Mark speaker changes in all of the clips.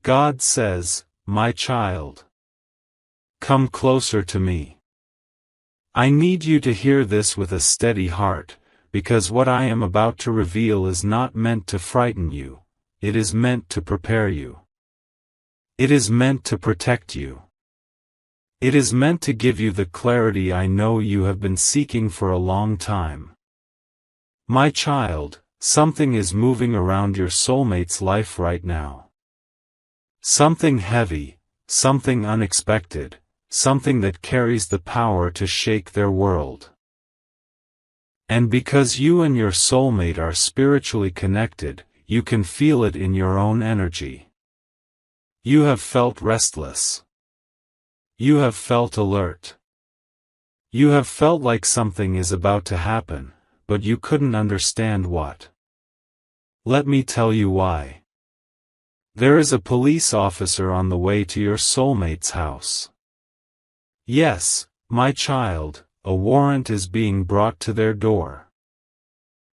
Speaker 1: God says, my child, come closer to me. I need you to hear this with a steady heart, because what I am about to reveal is not meant to frighten you, it is meant to prepare you. It is meant to protect you. It is meant to give you the clarity I know you have been seeking for a long time. My child, something is moving around your soulmate's life right now. Something heavy, something unexpected, something that carries the power to shake their world. And because you and your soulmate are spiritually connected, you can feel it in your own energy. You have felt restless. You have felt alert. You have felt like something is about to happen, but you couldn't understand what. Let me tell you why. There is a police officer on the way to your soulmate's house. Yes, my child, a warrant is being brought to their door.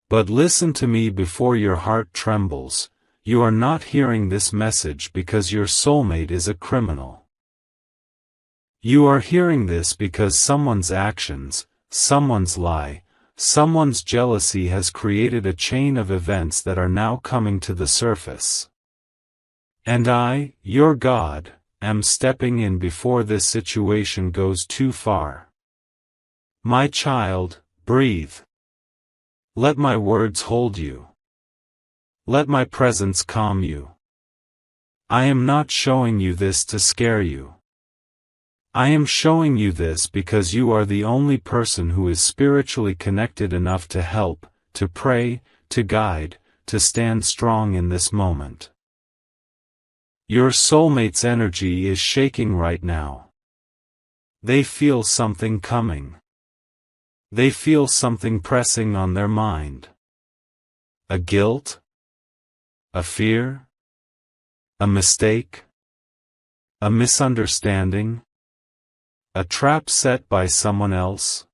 Speaker 1: But listen to me before your heart trembles, you are not hearing this message because your soulmate is a criminal. You are hearing this because someone's actions, someone's lie, someone's jealousy has created a chain of events that are now coming to the surface. And I, your God, am stepping in before this situation goes too far. My child, breathe. Let my words hold you. Let my presence calm you. I am not showing you this to scare you. I am showing you this because you are the only person who is spiritually connected enough to help, to pray, to guide, to stand strong in this moment. Your soulmate's energy is shaking right now. They feel something coming. They feel something pressing on their mind. A guilt? A fear? A mistake? A misunderstanding? A trap set by someone else?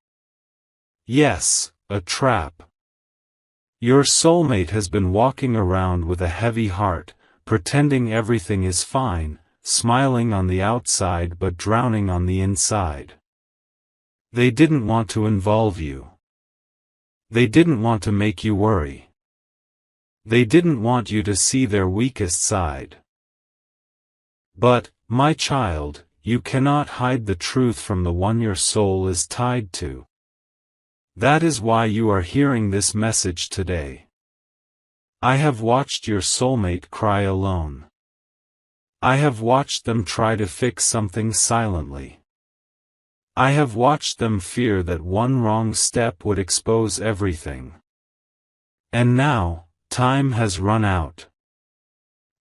Speaker 1: Yes, a trap. Your soulmate has been walking around with a heavy heart, pretending everything is fine, smiling on the outside but drowning on the inside. They didn't want to involve you. They didn't want to make you worry. They didn't want you to see their weakest side. But, my child, you cannot hide the truth from the one your soul is tied to. That is why you are hearing this message today. I have watched your soulmate cry alone. I have watched them try to fix something silently. I have watched them fear that one wrong step would expose everything. And now, time has run out.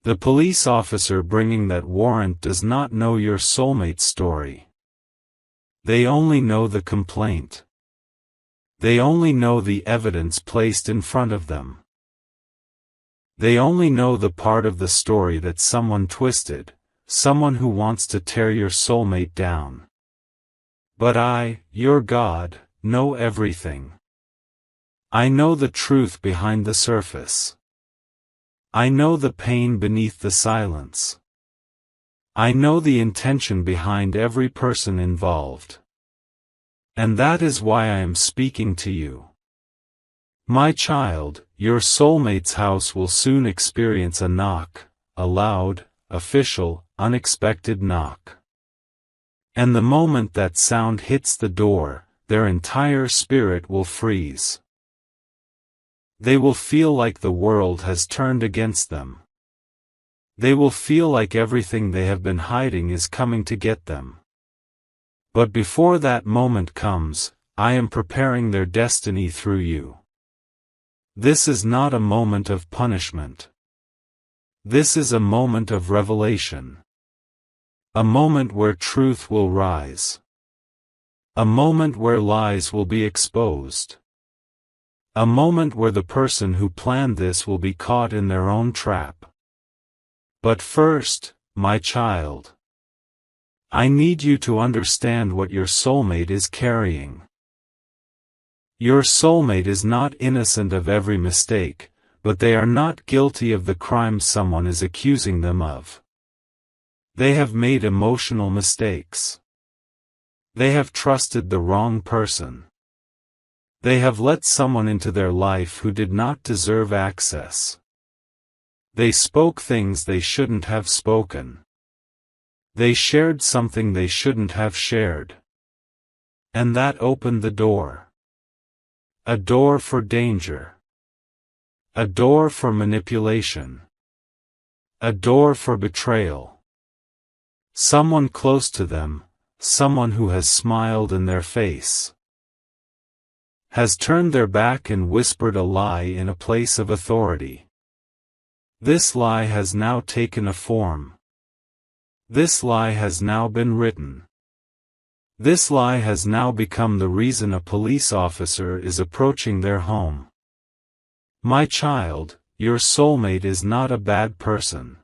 Speaker 1: The police officer bringing that warrant does not know your soulmate's story. They only know the complaint. They only know the evidence placed in front of them. They only know the part of the story that someone twisted, someone who wants to tear your soulmate down. But I, your God, know everything. I know the truth behind the surface. I know the pain beneath the silence. I know the intention behind every person involved. And that is why I am speaking to you. My child, your soulmate's house will soon experience a knock, a loud, official, unexpected knock. And the moment that sound hits the door, their entire spirit will freeze. They will feel like the world has turned against them. They will feel like everything they have been hiding is coming to get them. But before that moment comes, I am preparing their destiny through you. This is not a moment of punishment. This is a moment of revelation. A moment where truth will rise. A moment where lies will be exposed. A moment where the person who planned this will be caught in their own trap. But first, my child, I need you to understand what your soulmate is carrying. Your soulmate is not innocent of every mistake, but they are not guilty of the crime someone is accusing them of. They have made emotional mistakes. They have trusted the wrong person. They have let someone into their life who did not deserve access. They spoke things they shouldn't have spoken. They shared something they shouldn't have shared. And that opened the door. A door for danger. A door for manipulation. A door for betrayal. Someone close to them, someone who has smiled in their face, has turned their back and whispered a lie in a place of authority. This lie has now taken a form. This lie has now been written. This lie has now become the reason a police officer is approaching their home. My child, your soulmate is not a bad person.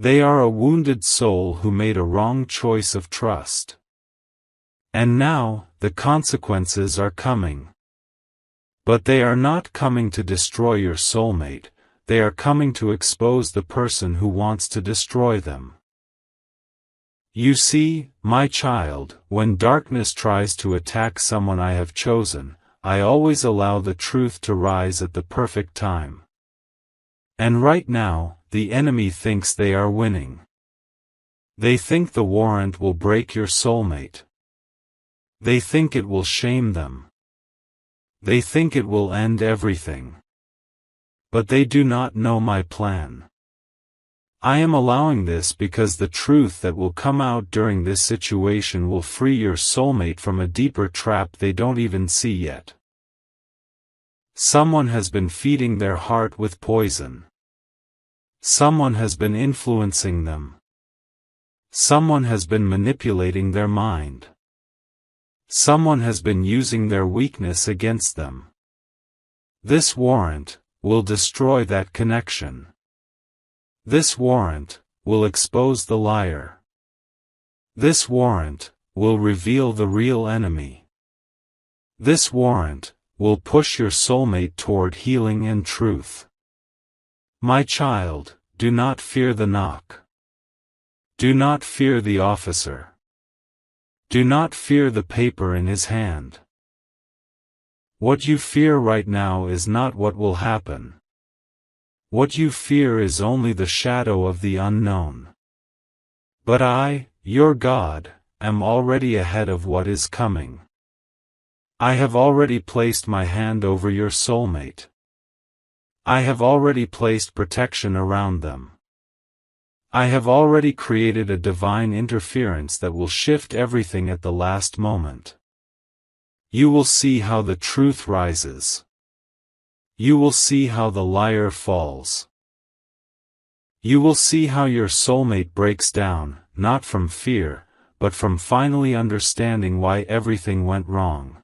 Speaker 1: They are a wounded soul who made a wrong choice of trust. And now, the consequences are coming. But they are not coming to destroy your soulmate, they are coming to expose the person who wants to destroy them. You see, my child, when darkness tries to attack someone I have chosen, I always allow the truth to rise at the perfect time. And right now, the enemy thinks they are winning. They think the warrant will break your soulmate. They think it will shame them. They think it will end everything. But they do not know my plan. I am allowing this because the truth that will come out during this situation will free your soulmate from a deeper trap they don't even see yet. Someone has been feeding their heart with poison. Someone has been influencing them. Someone has been manipulating their mind. Someone has been using their weakness against them. This warrant will destroy that connection. This warrant will expose the liar. This warrant will reveal the real enemy. This warrant will push your soulmate toward healing and truth. My child, do not fear the knock. Do not fear the officer. Do not fear the paper in his hand. What you fear right now is not what will happen. What you fear is only the shadow of the unknown. But I, your God, am already ahead of what is coming. I have already placed my hand over your soulmate. I have already placed protection around them. I have already created a divine interference that will shift everything at the last moment. You will see how the truth rises. You will see how the liar falls. You will see how your soulmate breaks down, not from fear, but from finally understanding why everything went wrong.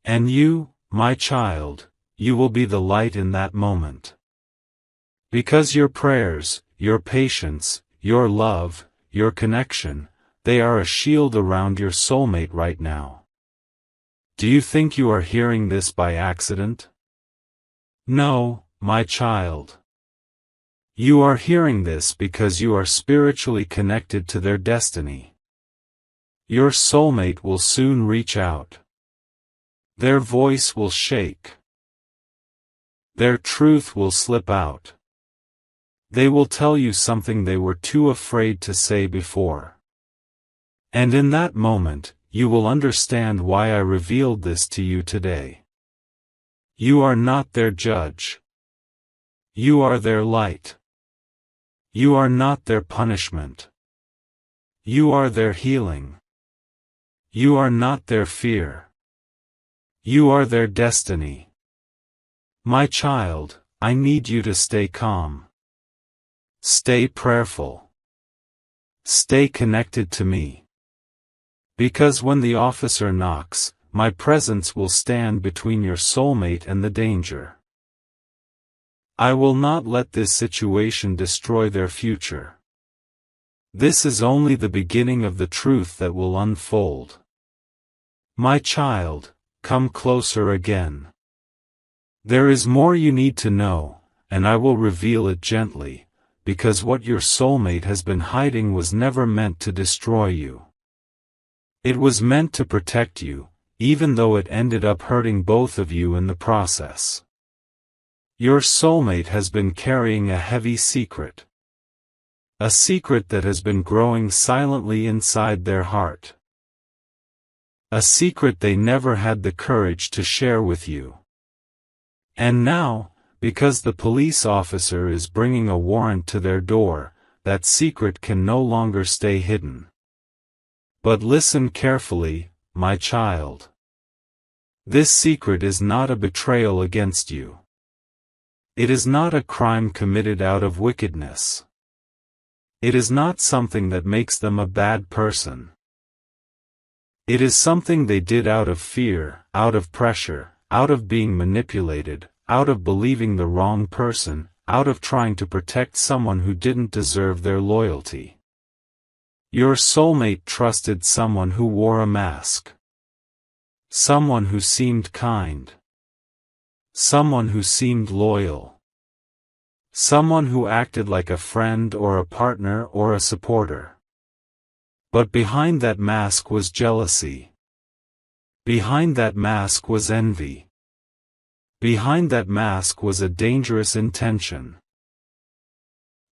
Speaker 1: And you, my child, you will be the light in that moment. Because your prayers, your patience, your love, your connection, they are a shield around your soulmate right now. Do you think you are hearing this by accident? No, my child. You are hearing this because you are spiritually connected to their destiny. Your soulmate will soon reach out. Their voice will shake. Their truth will slip out. They will tell you something they were too afraid to say before. And in that moment, you will understand why I revealed this to you today. You are not their judge. You are their light. You are not their punishment. You are their healing. You are not their fear. You are their destiny. My child, I need you to stay calm. Stay prayerful. Stay connected to me. Because when the officer knocks, my presence will stand between your soulmate and the danger. I will not let this situation destroy their future. This is only the beginning of the truth that will unfold. My child, come closer again. There is more you need to know, and I will reveal it gently, because what your soulmate has been hiding was never meant to destroy you. It was meant to protect you, even though it ended up hurting both of you in the process. Your soulmate has been carrying a heavy secret. A secret that has been growing silently inside their heart. A secret they never had the courage to share with you. And now, because the police officer is bringing a warrant to their door, that secret can no longer stay hidden. But listen carefully, my child. This secret is not a betrayal against you. It is not a crime committed out of wickedness. It is not something that makes them a bad person. It is something they did out of fear, out of pressure, out of being manipulated, out of believing the wrong person, out of trying to protect someone who didn't deserve their loyalty. Your soulmate trusted someone who wore a mask. Someone who seemed kind. Someone who seemed loyal. Someone who acted like a friend or a partner or a supporter. But behind that mask was jealousy. Behind that mask was envy. Behind that mask was a dangerous intention.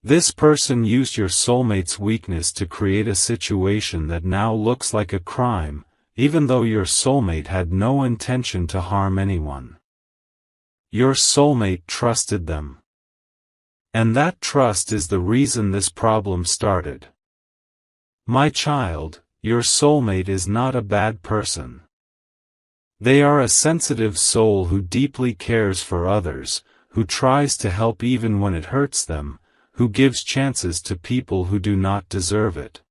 Speaker 1: This person used your soulmate's weakness to create a situation that now looks like a crime, even though your soulmate had no intention to harm anyone. Your soulmate trusted them. And that trust is the reason this problem started. My child, your soulmate is not a bad person. They are a sensitive soul who deeply cares for others, who tries to help even when it hurts them, who gives chances to people who do not deserve it.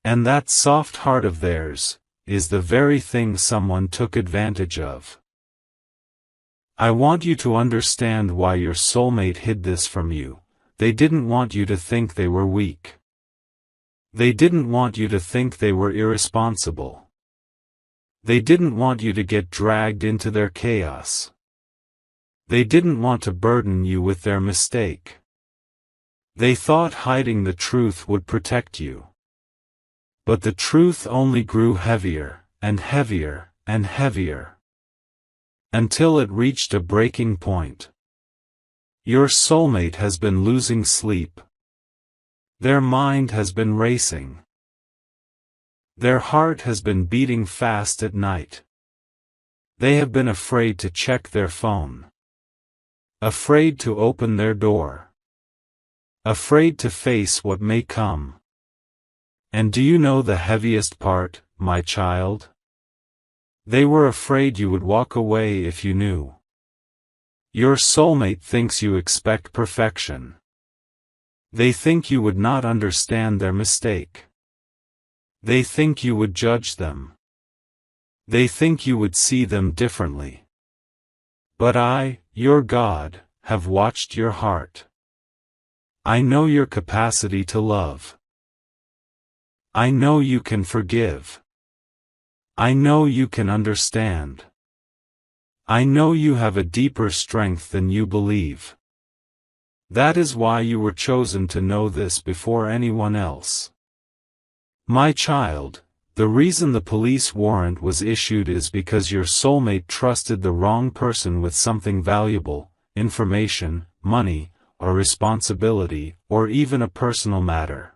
Speaker 1: And that soft heart of theirs is the very thing someone took advantage of. I want you to understand why your soulmate hid this from you. They didn't want you to think they were weak. They didn't want you to think they were irresponsible. They didn't want you to get dragged into their chaos. They didn't want to burden you with their mistake. They thought hiding the truth would protect you. But the truth only grew heavier, and heavier, and heavier. Until it reached a breaking point. Your soulmate has been losing sleep. Their mind has been racing. Their heart has been beating fast at night. They have been afraid to check their phone. Afraid to open their door. Afraid to face what may come. And do you know the heaviest part, my child? They were afraid you would walk away if you knew. Your soulmate thinks you expect perfection. They think you would not understand their mistake. They think you would judge them. They think you would see them differently. But I, your God, have watched your heart. I know your capacity to love. I know you can forgive. I know you can understand. I know you have a deeper strength than you believe. That is why you were chosen to know this before anyone else. My child, the reason the police warrant was issued is because your soulmate trusted the wrong person with something valuable, information, money, or responsibility, or even a personal matter.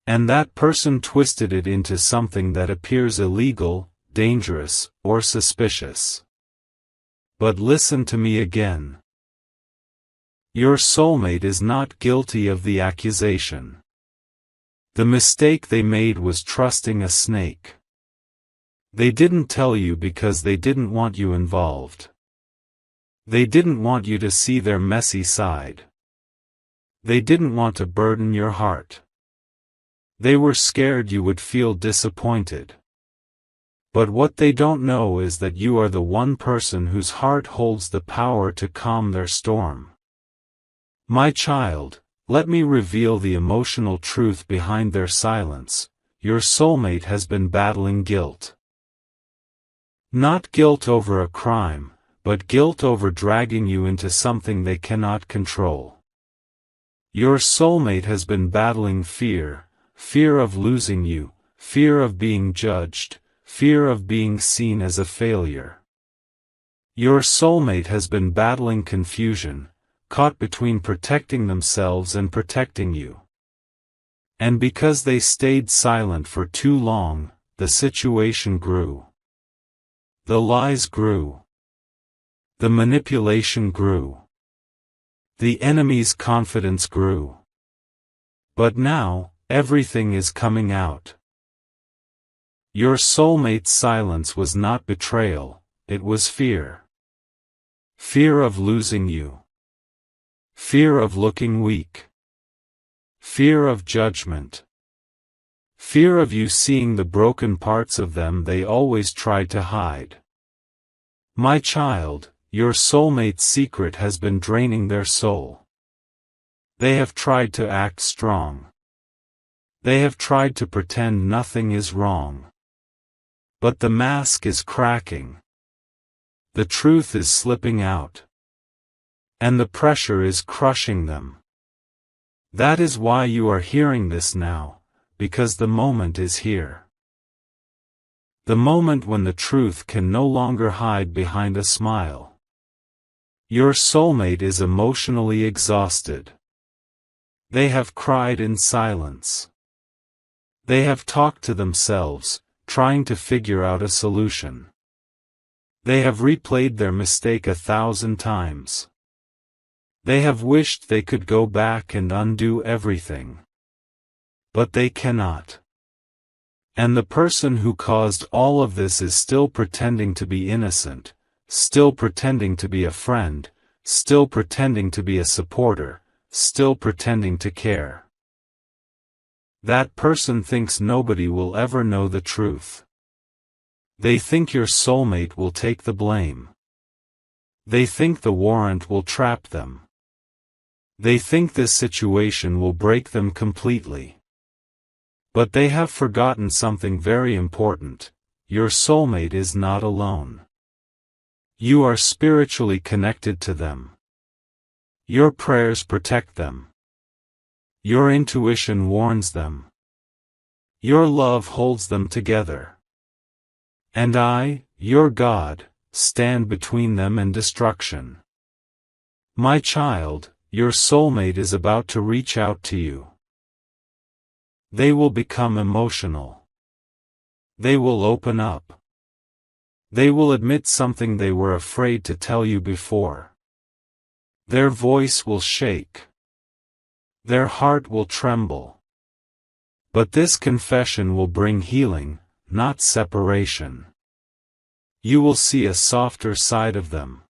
Speaker 1: And that person twisted it into something that appears illegal, dangerous, or suspicious. But listen to me again. Your soulmate is not guilty of the accusation. The mistake they made was trusting a snake. They didn't tell you because they didn't want you involved. They didn't want you to see their messy side. They didn't want to burden your heart. They were scared you would feel disappointed. But what they don't know is that you are the one person whose heart holds the power to calm their storm. My child, let me reveal the emotional truth behind their silence. Your soulmate has been battling guilt. Not guilt over a crime, but guilt over dragging you into something they cannot control. Your soulmate has been battling fear, fear of losing you, fear of being judged, fear of being seen as a failure. Your soulmate has been battling confusion, caught between protecting themselves and protecting you. And because they stayed silent for too long, the situation grew. The lies grew. The manipulation grew. The enemy's confidence grew. But now, everything is coming out. Your soulmate's silence was not betrayal, it was fear. Fear of losing you. Fear of looking weak. Fear of judgment. Fear of you seeing the broken parts of them they always tried to hide. My child, your soulmate's secret has been draining their soul. They have tried to act strong. They have tried to pretend nothing is wrong. But the mask is cracking. The truth is slipping out. And the pressure is crushing them. That is why you are hearing this now, because the moment is here. The moment when the truth can no longer hide behind a smile. Your soulmate is emotionally exhausted. They have cried in silence. They have talked to themselves, trying to figure out a solution. They have replayed their mistake 1,000 times. They have wished they could go back and undo everything. But they cannot. And the person who caused all of this is still pretending to be innocent, still pretending to be a friend, still pretending to be a supporter, still pretending to care. That person thinks nobody will ever know the truth. They think your soulmate will take the blame. They think the warrant will trap them. They think this situation will break them completely. But they have forgotten something very important: your soulmate is not alone. You are spiritually connected to them. Your prayers protect them. Your intuition warns them. Your love holds them together. And I, your God, stand between them and destruction. My child, your soulmate is about to reach out to you. They will become emotional. They will open up. They will admit something they were afraid to tell you before. Their voice will shake. Their heart will tremble. But this confession will bring healing, not separation. You will see a softer side of them.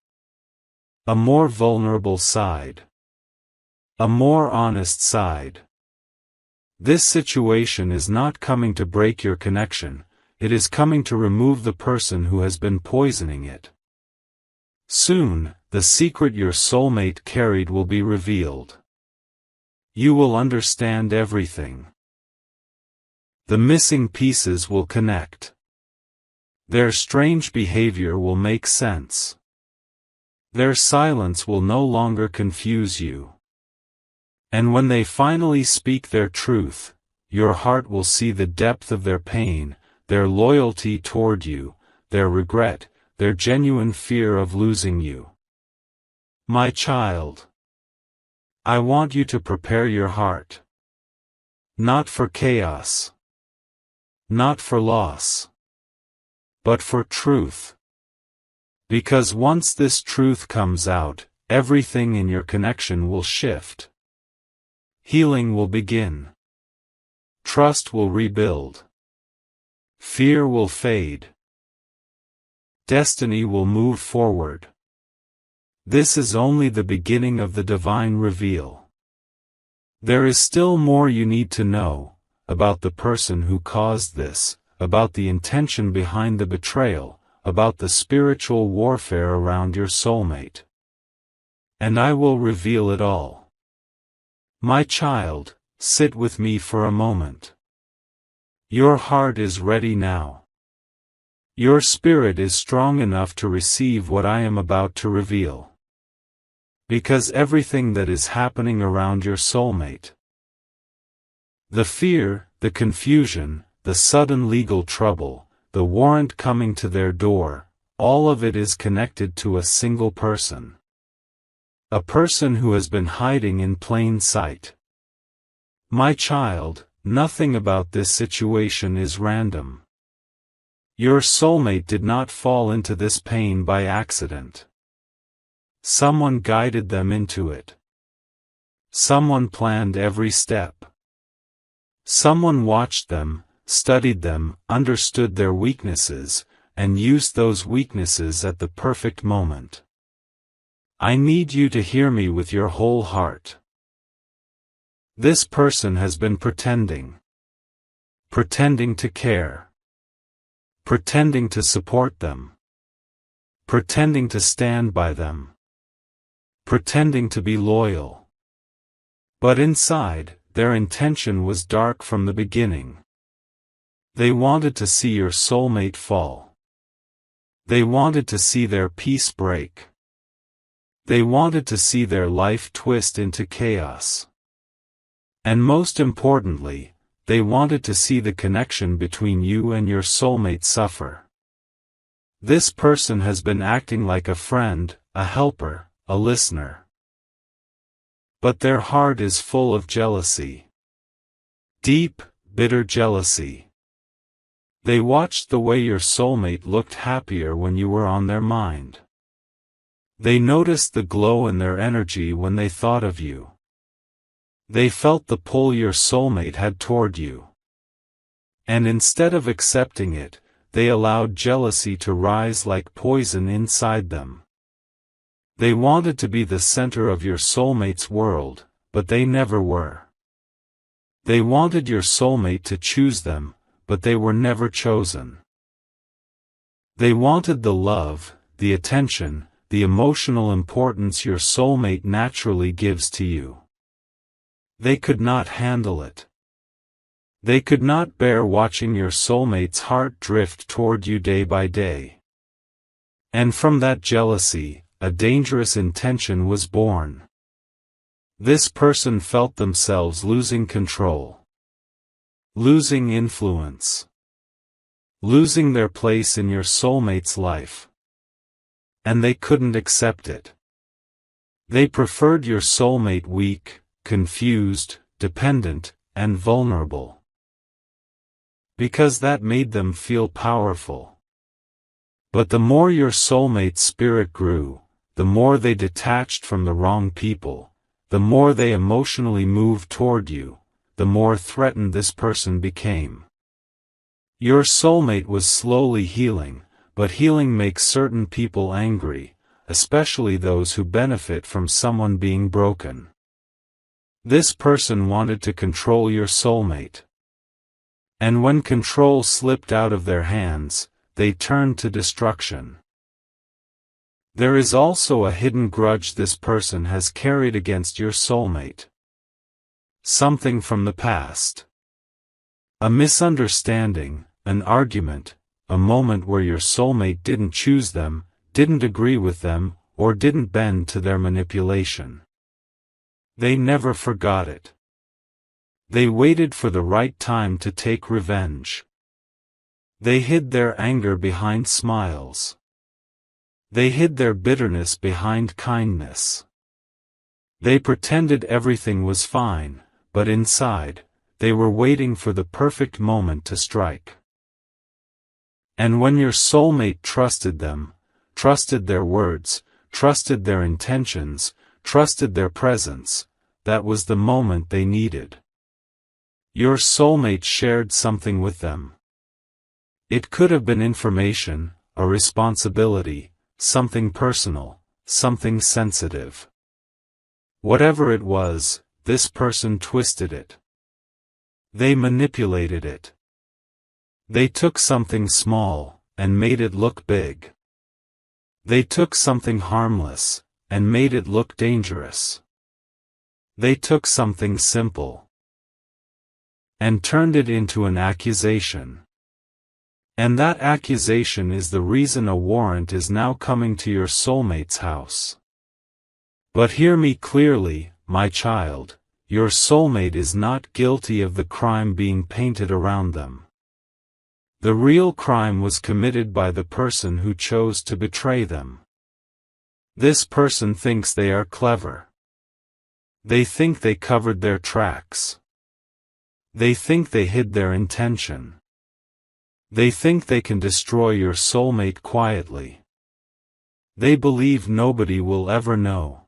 Speaker 1: A more vulnerable side. A more honest side. This situation is not coming to break your connection, it is coming to remove the person who has been poisoning it. Soon, the secret your soulmate carried will be revealed. You will understand everything. The missing pieces will connect. Their strange behavior will make sense. Their silence will no longer confuse you. And when they finally speak their truth, your heart will see the depth of their pain, their loyalty toward you, their regret, their genuine fear of losing you. My child, I want you to prepare your heart. Not for chaos. Not for loss. But for truth. Because once this truth comes out, everything in your connection will shift. Healing will begin. Trust will rebuild. Fear will fade. Destiny will move forward. This is only the beginning of the divine reveal. There is still more you need to know, about the person who caused this, about the intention behind the betrayal, about the spiritual warfare around your soulmate. And I will reveal it all. My child, sit with me for a moment. Your heart is ready now. Your spirit is strong enough to receive what I am about to reveal. Because everything that is happening around your soulmate, the fear, the confusion, the sudden legal trouble, the warrant coming to their door, all of it is connected to a single person. A person who has been hiding in plain sight. My child, nothing about this situation is random. Your soulmate did not fall into this pain by accident. Someone guided them into it. Someone planned every step. Someone watched them, studied them, understood their weaknesses, and used those weaknesses at the perfect moment. I need you to hear me with your whole heart. This person has been pretending. Pretending to care. Pretending to support them. Pretending to stand by them. Pretending to be loyal. But inside, their intention was dark from the beginning. They wanted to see your soulmate fall. They wanted to see their peace break. They wanted to see their life twist into chaos. And most importantly, they wanted to see the connection between you and your soulmate suffer. This person has been acting like a friend, a helper, a listener. But their heart is full of jealousy. Deep, bitter jealousy. They watched the way your soulmate looked happier when you were on their mind. They noticed the glow in their energy when they thought of you. They felt the pull your soulmate had toward you. And instead of accepting it, they allowed jealousy to rise like poison inside them. They wanted to be the center of your soulmate's world, but they never were. They wanted your soulmate to choose them, but they were never chosen. They wanted the love, the attention, the emotional importance your soulmate naturally gives to you. They could not handle it. They could not bear watching your soulmate's heart drift toward you day by day. And from that jealousy, a dangerous intention was born. This person felt themselves losing control. Losing influence. Losing their place in your soulmate's life. And they couldn't accept it. They preferred your soulmate weak, confused, dependent, and vulnerable. Because that made them feel powerful. But the more your soulmate's spirit grew, the more they detached from the wrong people, the more they emotionally moved toward you, the more threatened this person became. Your soulmate was slowly healing, but healing makes certain people angry, especially those who benefit from someone being broken. This person wanted to control your soulmate. And when control slipped out of their hands, they turned to destruction. There is also a hidden grudge this person has carried against your soulmate. Something from the past. A misunderstanding, an argument, a moment where your soulmate didn't choose them, didn't agree with them, or didn't bend to their manipulation. They never forgot it. They waited for the right time to take revenge. They hid their anger behind smiles. They hid their bitterness behind kindness. They pretended everything was fine, but inside, they were waiting for the perfect moment to strike. And when your soulmate trusted them, trusted their words, trusted their intentions, trusted their presence, that was the moment they needed. Your soulmate shared something with them. It could have been information, a responsibility, something personal, something sensitive. Whatever it was, this person twisted it. They manipulated it. They took something small, and made it look big. They took something harmless, and made it look dangerous. They took something simple, and turned it into an accusation. And that accusation is the reason a warrant is now coming to your soulmate's house. But hear me clearly, my child, your soulmate is not guilty of the crime being painted around them. The real crime was committed by the person who chose to betray them. This person thinks they are clever. They think they covered their tracks. They think they hid their intention. They think they can destroy your soulmate quietly. They believe nobody will ever know.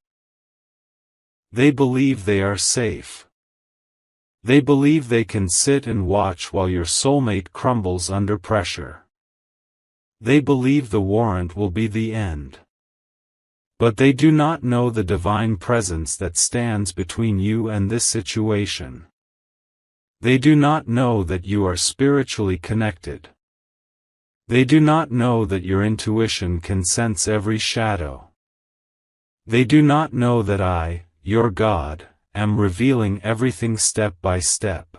Speaker 1: They believe they are safe. They believe they can sit and watch while your soulmate crumbles under pressure. They believe the warrant will be the end. But they do not know the divine presence that stands between you and this situation. They do not know that you are spiritually connected. They do not know that your intuition can sense every shadow. They do not know that I, your God, am revealing everything step by step.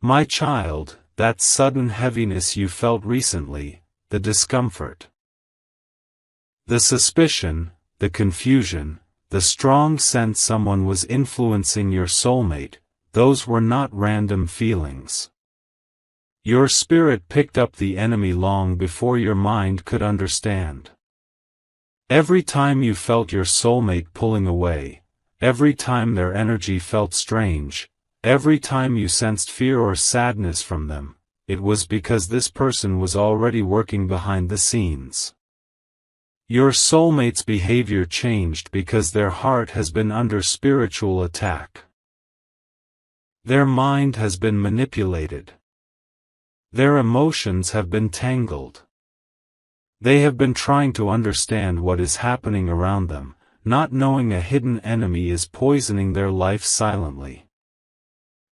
Speaker 1: My child, that sudden heaviness you felt recently, the discomfort, the suspicion, the confusion, the strong sense someone was influencing your soulmate, those were not random feelings. Your spirit picked up the enemy long before your mind could understand. Every time you felt your soulmate pulling away, every time their energy felt strange, every time you sensed fear or sadness from them, it was because this person was already working behind the scenes. Your soulmate's behavior changed because their heart has been under spiritual attack. Their mind has been manipulated. Their emotions have been tangled. They have been trying to understand what is happening around them, not knowing a hidden enemy is poisoning their life silently.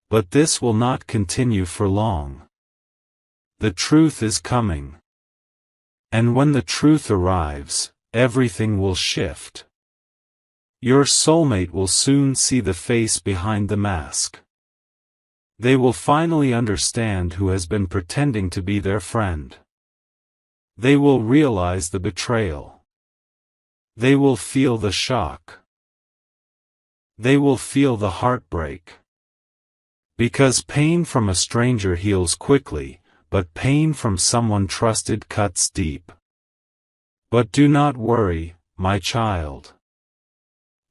Speaker 1: But this will not continue for long. The truth is coming. And when the truth arrives, everything will shift. Your soulmate will soon see the face behind the mask. They will finally understand who has been pretending to be their friend. They will realize the betrayal. They will feel the shock. They will feel the heartbreak. Because pain from a stranger heals quickly, but pain from someone trusted cuts deep. But do not worry, my child.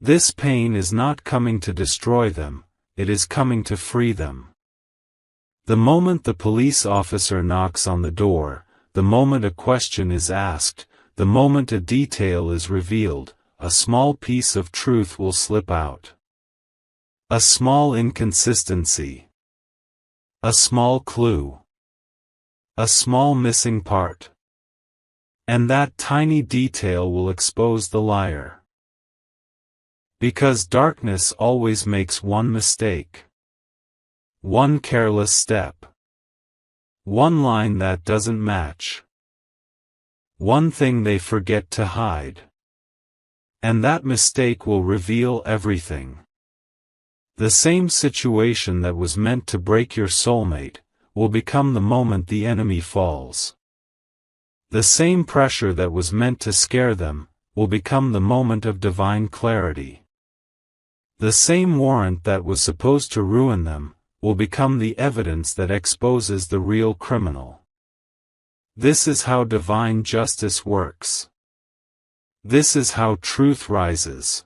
Speaker 1: This pain is not coming to destroy them, it is coming to free them. The moment the police officer knocks on the door, the moment a question is asked, the moment a detail is revealed, a small piece of truth will slip out. A small inconsistency. A small clue. A small missing part. And that tiny detail will expose the liar. Because darkness always makes one mistake. One careless step. One line that doesn't match. One thing they forget to hide. And that mistake will reveal everything. The same situation that was meant to break your soulmate, will become the moment the enemy falls. The same pressure that was meant to scare them, will become the moment of divine clarity. The same warrant that was supposed to ruin them, will become the evidence that exposes the real criminal. This is how divine justice works. This is how truth rises.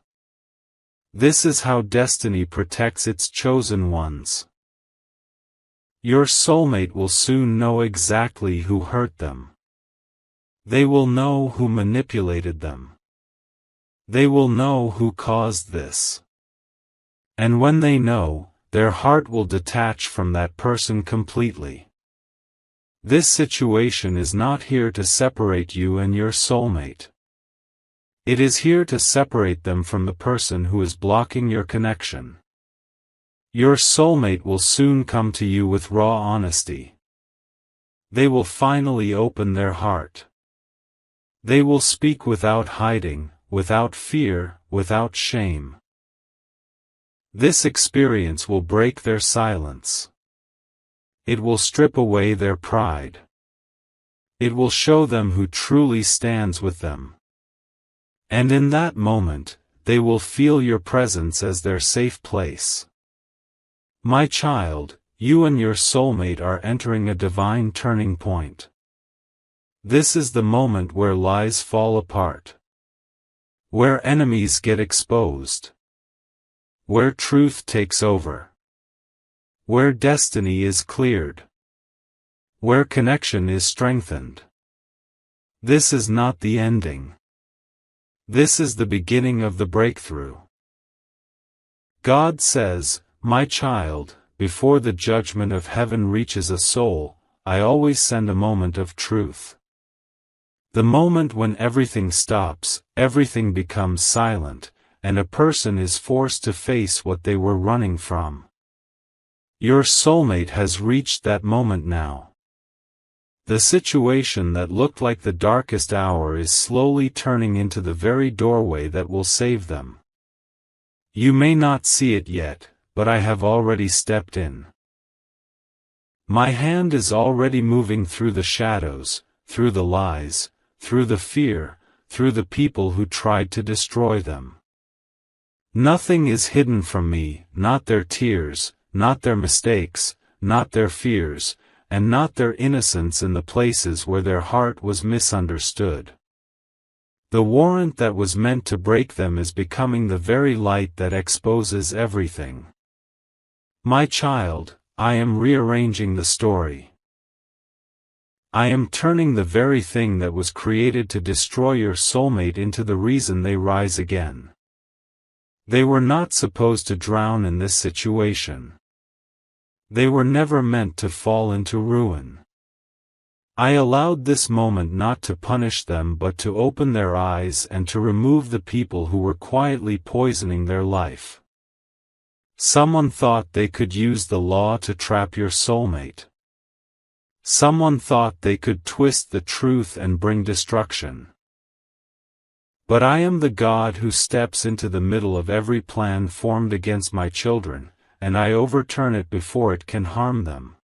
Speaker 1: This is how destiny protects its chosen ones. Your soulmate will soon know exactly who hurt them. They will know who manipulated them. They will know who caused this. And when they know, their heart will detach from that person completely. This situation is not here to separate you and your soulmate. It is here to separate them from the person who is blocking your connection. Your soulmate will soon come to you with raw honesty. They will finally open their heart. They will speak without hiding, without fear, without shame. This experience will break their silence. It will strip away their pride. It will show them who truly stands with them. And in that moment, they will feel your presence as their safe place. My child, you and your soulmate are entering a divine turning point. This is the moment where lies fall apart, where enemies get exposed, where truth takes over, where destiny is cleared, where connection is strengthened. This is not the ending. This is the beginning of the breakthrough. God says, my child, before the judgment of heaven reaches a soul, I always send a moment of truth. The moment when everything stops, everything becomes silent, and a person is forced to face what they were running from. Your soulmate has reached that moment now. The situation that looked like the darkest hour is slowly turning into the very doorway that will save them. You may not see it yet, but I have already stepped in. My hand is already moving through the shadows, through the lies, through the fear, through the people who tried to destroy them. Nothing is hidden from me, not their tears, not their mistakes, not their fears, and not their innocence in the places where their heart was misunderstood. The warrant that was meant to break them is becoming the very light that exposes everything. My child, I am rearranging the story. I am turning the very thing that was created to destroy your soulmate into the reason they rise again. They were not supposed to drown in this situation. They were never meant to fall into ruin. I allowed this moment not to punish them but to open their eyes and to remove the people who were quietly poisoning their life. Someone thought they could use the law to trap your soulmate. Someone thought they could twist the truth and bring destruction. But I am the God who steps into the middle of every plan formed against my children, and I overturn it before it can harm them.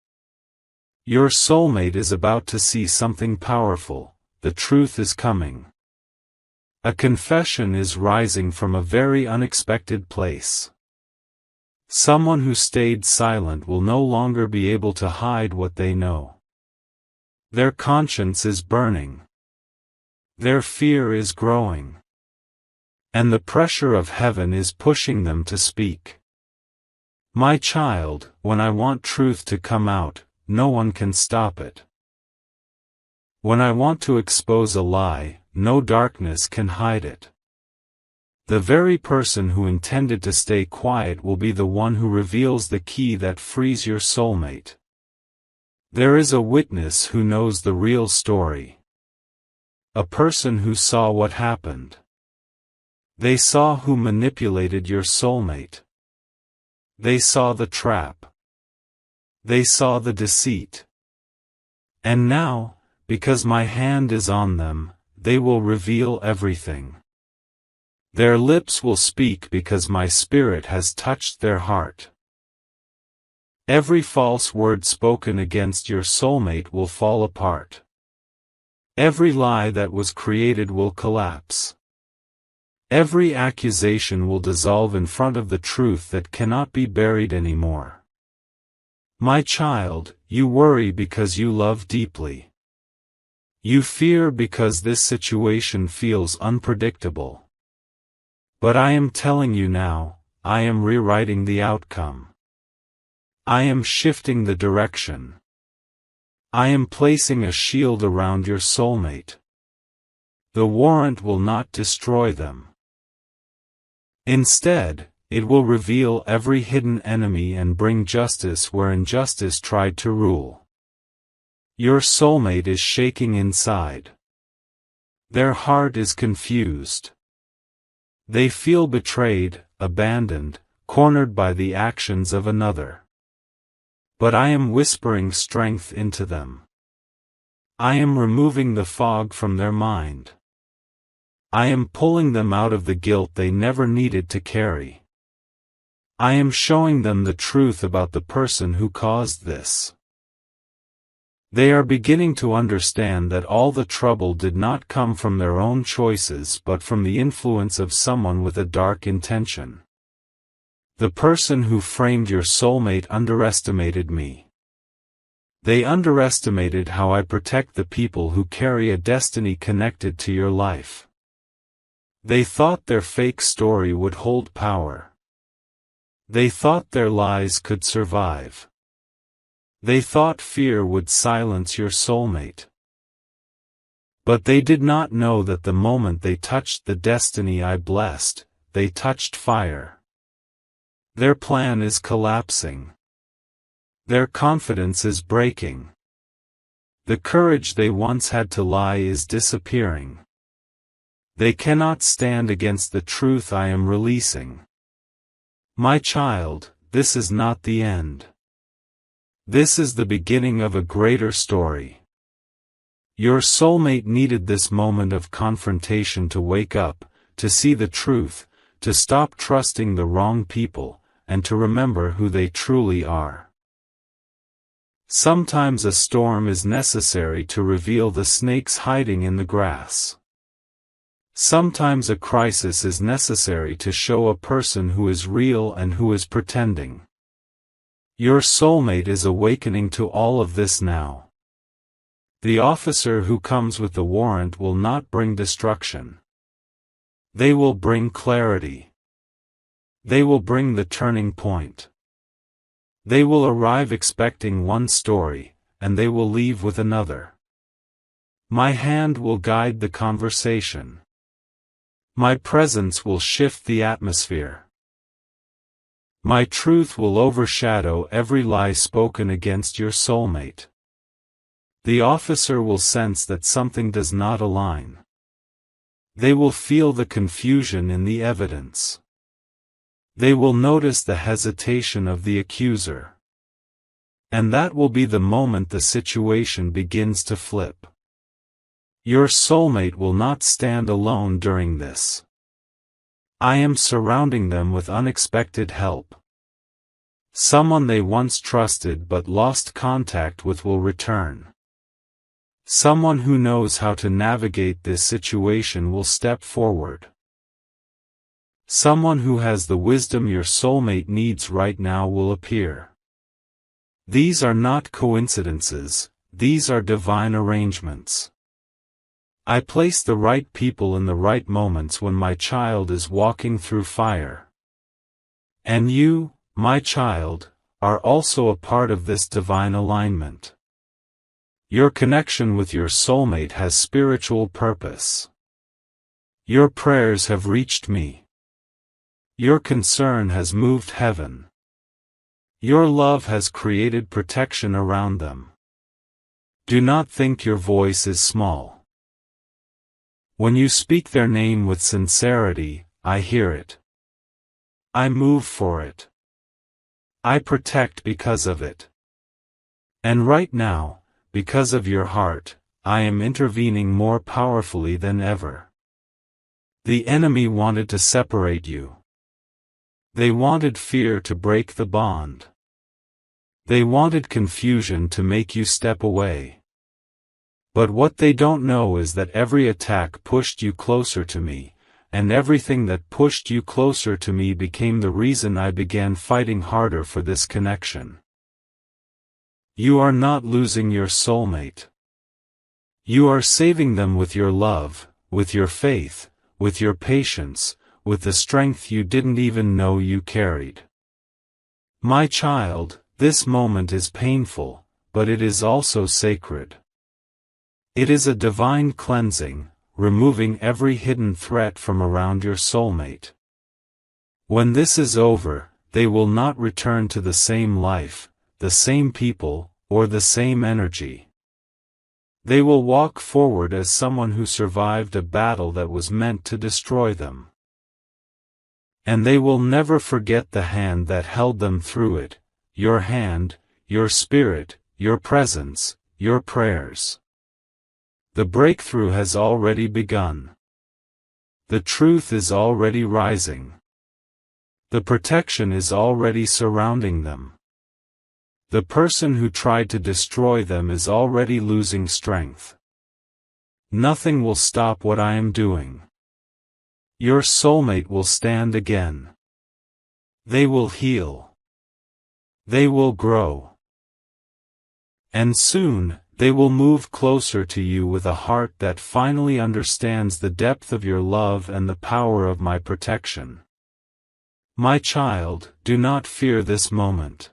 Speaker 1: Your soulmate is about to see something powerful. The truth is coming. A confession is rising from a very unexpected place. Someone who stayed silent will no longer be able to hide what they know. Their conscience is burning. Their fear is growing. And the pressure of heaven is pushing them to speak. My child, when I want truth to come out, no one can stop it. When I want to expose a lie, no darkness can hide it. The very person who intended to stay quiet will be the one who reveals the key that frees your soulmate. There is a witness who knows the real story. A person who saw what happened. They saw who manipulated your soulmate. They saw the trap. They saw the deceit. And now, because my hand is on them, they will reveal everything. Their lips will speak because my spirit has touched their heart. Every false word spoken against your soulmate will fall apart. Every lie that was created will collapse. Every accusation will dissolve in front of the truth that cannot be buried anymore. My child, you worry because you love deeply. You fear because this situation feels unpredictable. But I am telling you now, I am rewriting the outcome. I am shifting the direction. I am placing a shield around your soulmate. The warrant will not destroy them. Instead, it will reveal every hidden enemy and bring justice where injustice tried to rule. Your soulmate is shaking inside. Their heart is confused. They feel betrayed, abandoned, cornered by the actions of another. But I am whispering strength into them. I am removing the fog from their mind. I am pulling them out of the guilt they never needed to carry. I am showing them the truth about the person who caused this. They are beginning to understand that all the trouble did not come from their own choices but from the influence of someone with a dark intention. The person who framed your soulmate underestimated me. They underestimated how I protect the people who carry a destiny connected to your life. They thought their fake story would hold power. They thought their lies could survive. They thought fear would silence your soulmate. But they did not know that the moment they touched the destiny I blessed, they touched fire. Their plan is collapsing. Their confidence is breaking. The courage they once had to lie is disappearing. They cannot stand against the truth I am releasing. My child, this is not the end. This is the beginning of a greater story. Your soulmate needed this moment of confrontation to wake up, to see the truth, to stop trusting the wrong people, and to remember who they truly are. Sometimes a storm is necessary to reveal the snakes hiding in the grass. Sometimes a crisis is necessary to show a person who is real and who is pretending. Your soulmate is awakening to all of this now. The officer who comes with the warrant will not bring destruction. They will bring clarity. They will bring the turning point. They will arrive expecting one story, and they will leave with another. My hand will guide the conversation. My presence will shift the atmosphere. My truth will overshadow every lie spoken against your soulmate. The officer will sense that something does not align. They will feel the confusion in the evidence. They will notice the hesitation of the accuser. And that will be the moment the situation begins to flip. Your soulmate will not stand alone during this. I am surrounding them with unexpected help. Someone they once trusted but lost contact with will return. Someone who knows how to navigate this situation will step forward. Someone who has the wisdom your soulmate needs right now will appear. These are not coincidences, these are divine arrangements. I place the right people in the right moments when my child is walking through fire. And you, my child, are also a part of this divine alignment. Your connection with your soulmate has spiritual purpose. Your prayers have reached me. Your concern has moved heaven. Your love has created protection around them. Do not think your voice is small. When you speak their name with sincerity, I hear it. I move for it. I protect because of it. And right now, because of your heart, I am intervening more powerfully than ever. The enemy wanted to separate you. They wanted fear to break the bond. They wanted confusion to make you step away. But what they don't know is that every attack pushed you closer to me, and everything that pushed you closer to me became the reason I began fighting harder for this connection. You are not losing your soulmate. You are saving them with your love, with your faith, with your patience, with the strength you didn't even know you carried. My child, this moment is painful, but it is also sacred. It is a divine cleansing, removing every hidden threat from around your soulmate. When this is over, they will not return to the same life, the same people, or the same energy. They will walk forward as someone who survived a battle that was meant to destroy them. And they will never forget the hand that held them through it, your hand, your spirit, your presence, your prayers. The breakthrough has already begun. The truth is already rising. The protection is already surrounding them. The person who tried to destroy them is already losing strength. Nothing will stop what I am doing. Your soulmate will stand again. They will heal. They will grow. And soon, they will move closer to you with a heart that finally understands the depth of your love and the power of my protection. My child, do not fear this moment.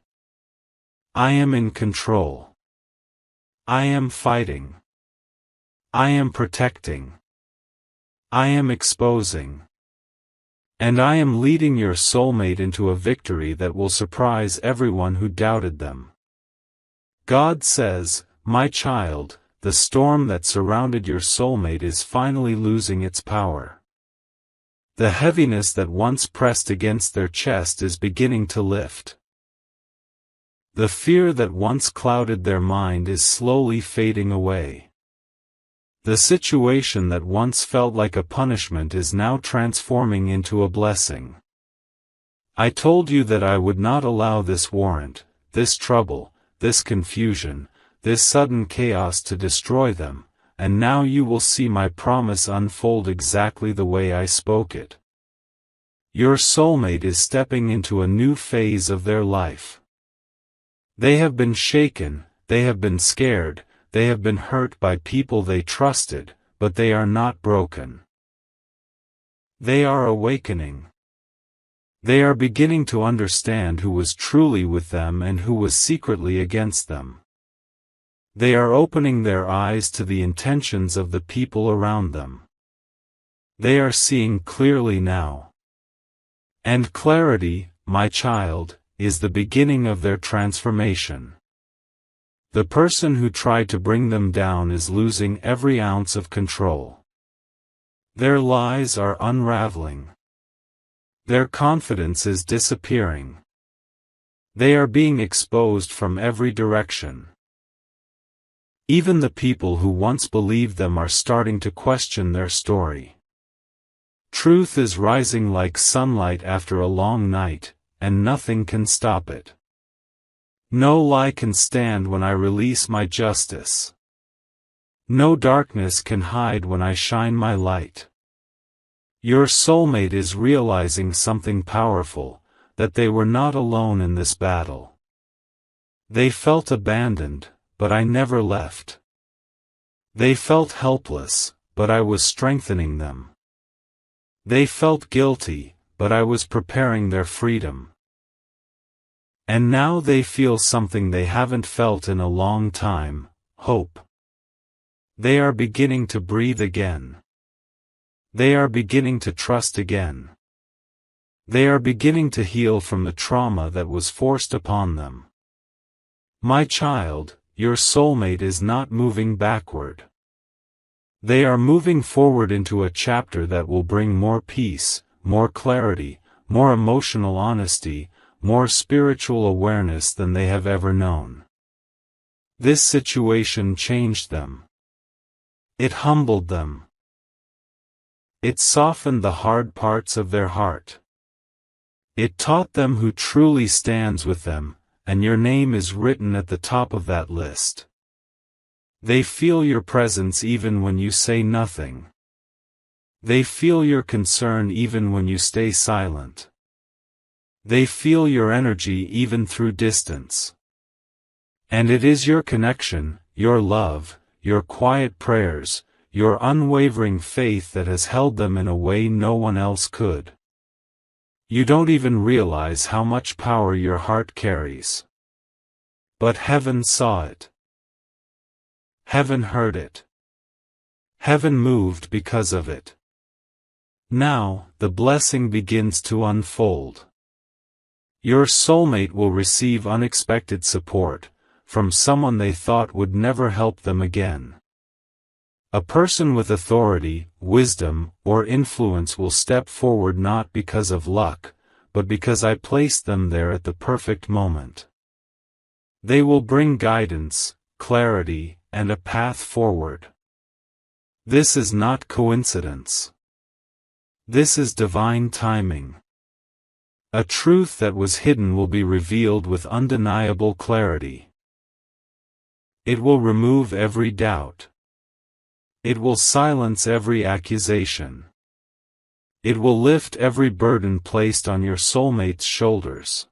Speaker 1: I am in control. I am fighting. I am protecting. I am exposing. And I am leading your soulmate into a victory that will surprise everyone who doubted them. God says, my child, the storm that surrounded your soulmate is finally losing its power. The heaviness that once pressed against their chest is beginning to lift. The fear that once clouded their mind is slowly fading away. The situation that once felt like a punishment is now transforming into a blessing. I told you that I would not allow this warrant, this trouble, this confusion, this sudden chaos to destroy them, and now you will see my promise unfold exactly the way I spoke it. Your soulmate is stepping into a new phase of their life. They have been shaken, they have been scared, they have been hurt by people they trusted, but they are not broken. They are awakening. They are beginning to understand who was truly with them and who was secretly against them. They are opening their eyes to the intentions of the people around them. They are seeing clearly now. And clarity, my child, is the beginning of their transformation. The person who tried to bring them down is losing every ounce of control. Their lies are unraveling. Their confidence is disappearing. They are being exposed from every direction. Even the people who once believed them are starting to question their story. Truth is rising like sunlight after a long night, and nothing can stop it. No lie can stand when I release my justice. No darkness can hide when I shine my light. Your soulmate is realizing something powerful, that they were not alone in this battle. They felt abandoned, but I never left. They felt helpless, but I was strengthening them. They felt guilty, but I was preparing their freedom. And now they feel something they haven't felt in a long time, hope. They are beginning to breathe again. They are beginning to trust again. They are beginning to heal from the trauma that was forced upon them. My child, your soulmate is not moving backward. They are moving forward into a chapter that will bring more peace, more clarity, more emotional honesty, more spiritual awareness than they have ever known. This situation changed them. It humbled them. It softened the hard parts of their heart. It taught them who truly stands with them, and your name is written at the top of that list. They feel your presence even when you say nothing. They feel your concern even when you stay silent. They feel your energy even through distance. And it is your connection, your love, your quiet prayers, your unwavering faith that has held them in a way no one else could. You don't even realize how much power your heart carries. But heaven saw it. Heaven heard it. Heaven moved because of it. Now, the blessing begins to unfold. Your soulmate will receive unexpected support, from someone they thought would never help them again. A person with authority, wisdom, or influence will step forward not because of luck, but because I placed them there at the perfect moment. They will bring guidance, clarity, and a path forward. This is not coincidence. This is divine timing. A truth that was hidden will be revealed with undeniable clarity. It will remove every doubt. It will silence every accusation. It will lift every burden placed on your soulmate's shoulders.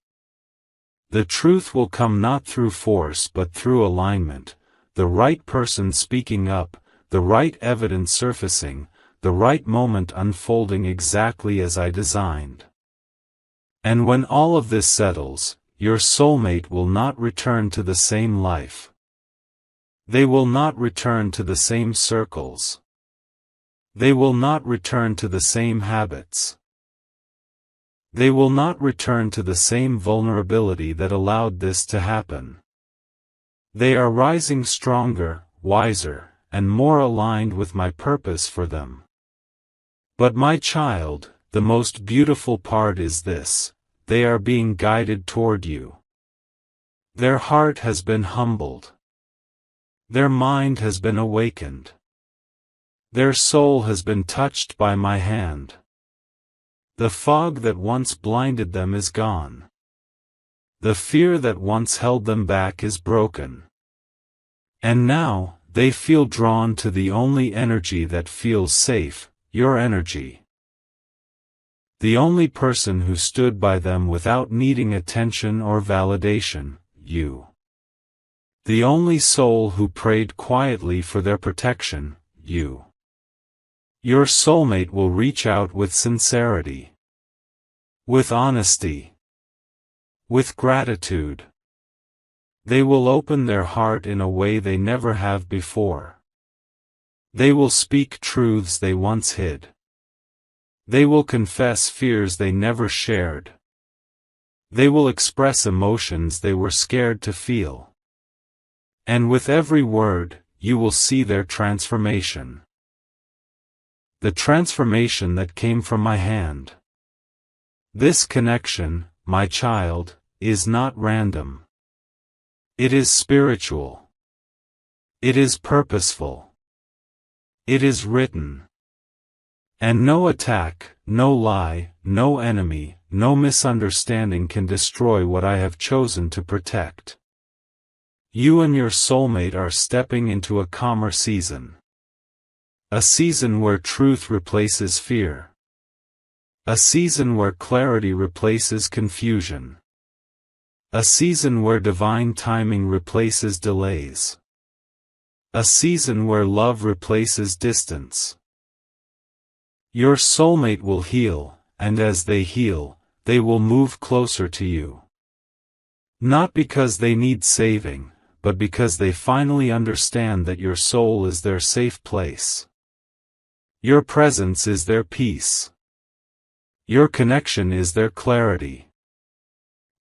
Speaker 1: The truth will come not through force but through alignment, the right person speaking up, the right evidence surfacing, the right moment unfolding exactly as I designed. And when all of this settles, your soulmate will not return to the same life. They will not return to the same circles. They will not return to the same habits. They will not return to the same vulnerability that allowed this to happen. They are rising stronger, wiser, and more aligned with my purpose for them. But my child, the most beautiful part is this: they are being guided toward you. Their heart has been humbled. Their mind has been awakened. Their soul has been touched by my hand. The fog that once blinded them is gone. The fear that once held them back is broken. And now, they feel drawn to the only energy that feels safe, your energy. The only person who stood by them without needing attention or validation, you. The only soul who prayed quietly for their protection, you. Your soulmate will reach out with sincerity. With honesty. With gratitude. They will open their heart in a way they never have before. They will speak truths they once hid. They will confess fears they never shared. They will express emotions they were scared to feel. And with every word, you will see their transformation. The transformation that came from my hand. This connection, my child, is not random. It is spiritual. It is purposeful. It is written. And no attack, no lie, no enemy, no misunderstanding can destroy what I have chosen to protect. You and your soulmate are stepping into a calmer season. A season where truth replaces fear. A season where clarity replaces confusion. A season where divine timing replaces delays. A season where love replaces distance. Your soulmate will heal, and as they heal, they will move closer to you. Not because they need saving, but because they finally understand that your soul is their safe place. Your presence is their peace. Your connection is their clarity.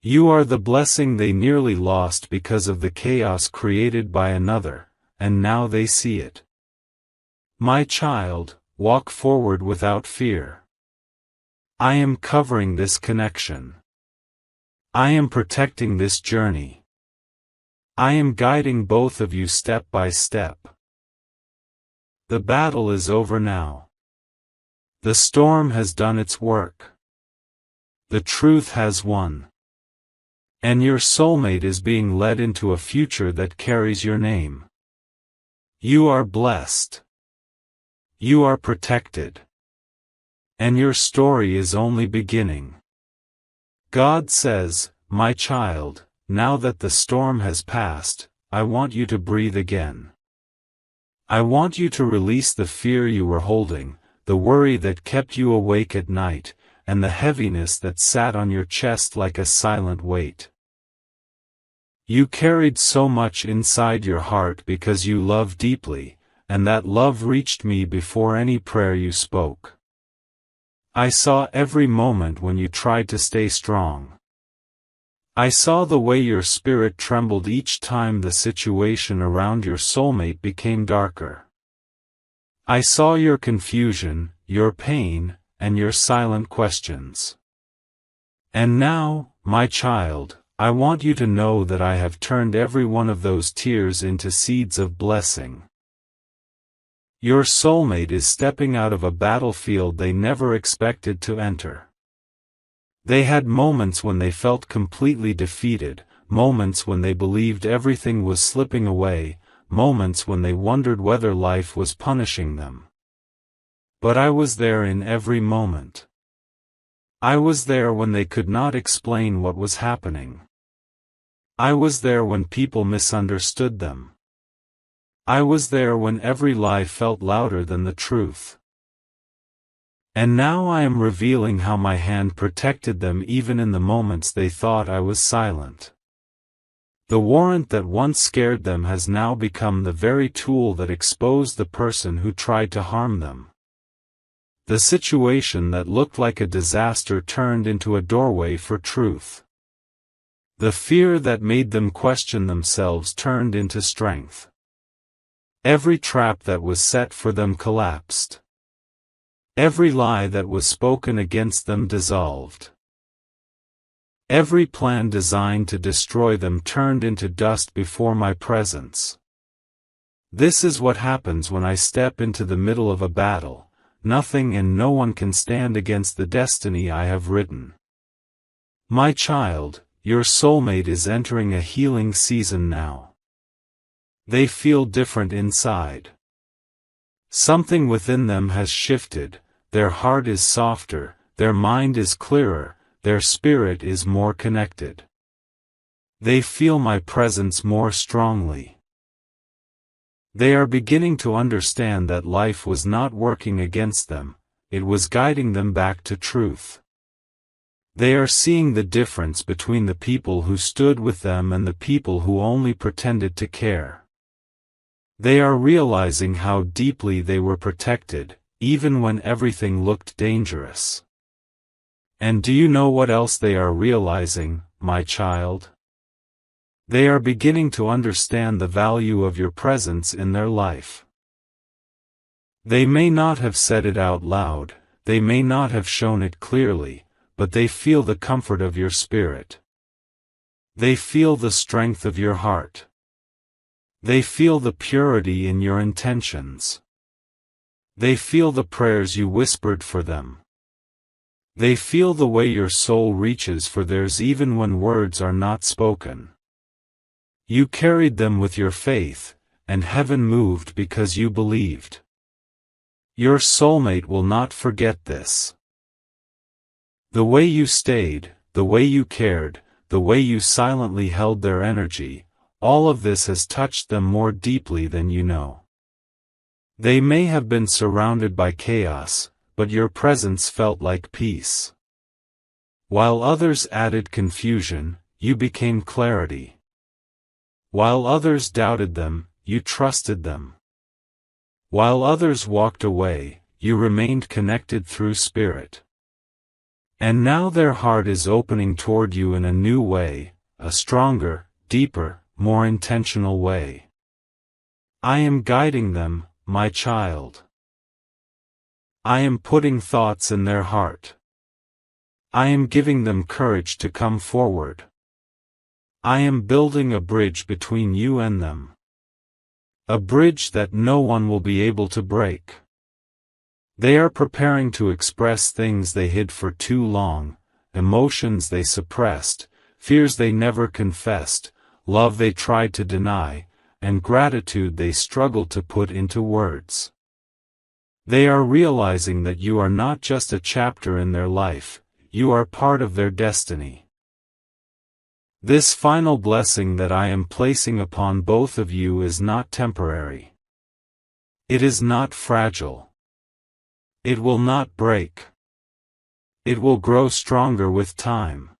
Speaker 1: You are the blessing they nearly lost because of the chaos created by another, and now they see it. My child, walk forward without fear. I am covering this connection. I am protecting this journey. I am guiding both of you step by step. The battle is over now. The storm has done its work. The truth has won. And your soulmate is being led into a future that carries your name. You are blessed. You are protected. And your story is only beginning. God says, my child, now that the storm has passed, I want you to breathe again. I want you to release the fear you were holding, the worry that kept you awake at night, and the heaviness that sat on your chest like a silent weight. You carried so much inside your heart because you love deeply, and that love reached me before any prayer you spoke. I saw every moment when you tried to stay strong. I saw the way your spirit trembled each time the situation around your soulmate became darker. I saw your confusion, your pain, and your silent questions. And now, my child, I want you to know that I have turned every one of those tears into seeds of blessing. Your soulmate is stepping out of a battlefield they never expected to enter. They had moments when they felt completely defeated, moments when they believed everything was slipping away, moments when they wondered whether life was punishing them. But I was there in every moment. I was there when they could not explain what was happening. I was there when people misunderstood them. I was there when every lie felt louder than the truth. And now I am revealing how my hand protected them even in the moments they thought I was silent. The warrant that once scared them has now become the very tool that exposed the person who tried to harm them. The situation that looked like a disaster turned into a doorway for truth. The fear that made them question themselves turned into strength. Every trap that was set for them collapsed. Every lie that was spoken against them dissolved. Every plan designed to destroy them turned into dust before my presence. This is what happens when I step into the middle of a battle. Nothing and no one can stand against the destiny I have written. My child, your soulmate is entering a healing season now. They feel different inside. Something within them has shifted, their heart is softer, their mind is clearer, their spirit is more connected. They feel my presence more strongly. They are beginning to understand that life was not working against them, it was guiding them back to truth. They are seeing the difference between the people who stood with them and the people who only pretended to care. They are realizing how deeply they were protected, even when everything looked dangerous. And do you know what else they are realizing, my child? They are beginning to understand the value of your presence in their life. They may not have said it out loud, they may not have shown it clearly, but they feel the comfort of your spirit. They feel the strength of your heart. They feel the purity in your intentions. They feel the prayers you whispered for them. They feel the way your soul reaches for theirs even when words are not spoken. You carried them with your faith, and heaven moved because you believed. Your soulmate will not forget this. The way you stayed, the way you cared, the way you silently held their energy, all of this has touched them more deeply than you know. They may have been surrounded by chaos, but your presence felt like peace. While others added confusion, you became clarity. While others doubted them, you trusted them. While others walked away, you remained connected through spirit. And now their heart is opening toward you in a new way, a stronger, deeper, more intentional way. I am guiding them, my child. I am putting thoughts in their heart. I am giving them courage to come forward. I am building a bridge between you and them. A bridge that no one will be able to break. They are preparing to express things they hid for too long, emotions they suppressed, fears they never confessed, love they tried to deny, and gratitude they struggled to put into words. They are realizing that you are not just a chapter in their life, you are part of their destiny. This final blessing that I am placing upon both of you is not temporary. It is not fragile. It will not break. It will grow stronger with time.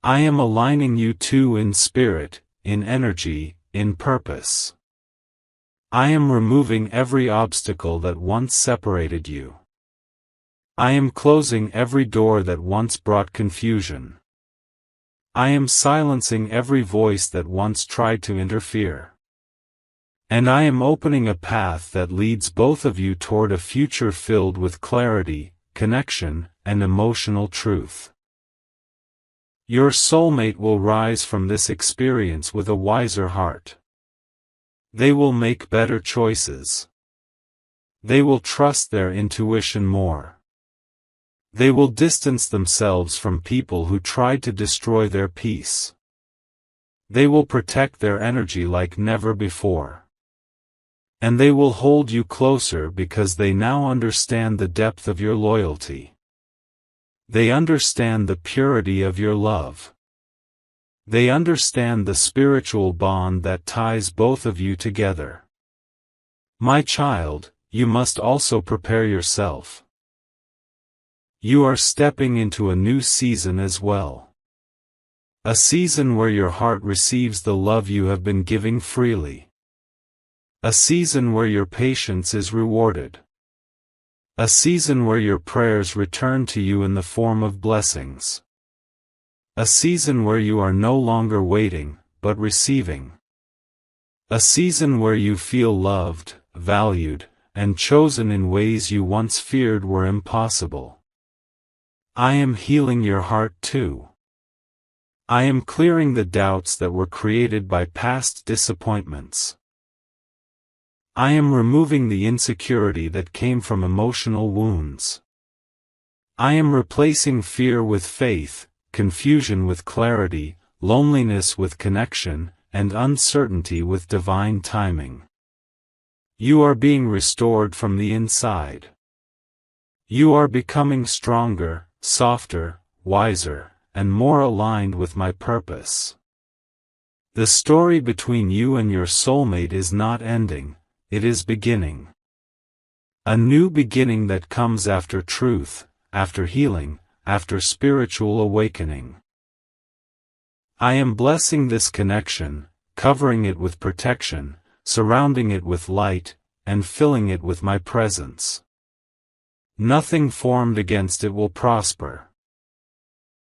Speaker 1: I am aligning you two in spirit, in energy, in purpose. I am removing every obstacle that once separated you. I am closing every door that once brought confusion. I am silencing every voice that once tried to interfere. And I am opening a path that leads both of you toward a future filled with clarity, connection, and emotional truth. Your soulmate will rise from this experience with a wiser heart. They will make better choices. They will trust their intuition more. They will distance themselves from people who try to destroy their peace. They will protect their energy like never before. And they will hold you closer because they now understand the depth of your loyalty. They understand the purity of your love. They understand the spiritual bond that ties both of you together. My child, you must also prepare yourself. You are stepping into a new season as well. A season where your heart receives the love you have been giving freely. A season where your patience is rewarded. A season where your prayers return to you in the form of blessings. A season where you are no longer waiting, but receiving. A season where you feel loved, valued, and chosen in ways you once feared were impossible. I am healing your heart too. I am clearing the doubts that were created by past disappointments. I am removing the insecurity that came from emotional wounds. I am replacing fear with faith, confusion with clarity, loneliness with connection, and uncertainty with divine timing. You are being restored from the inside. You are becoming stronger, softer, wiser, and more aligned with my purpose. The story between you and your soulmate is not ending, it is beginning. A new beginning that comes after truth, after healing, after spiritual awakening. I am blessing this connection, covering it with protection, surrounding it with light, and filling it with my presence. Nothing formed against it will prosper.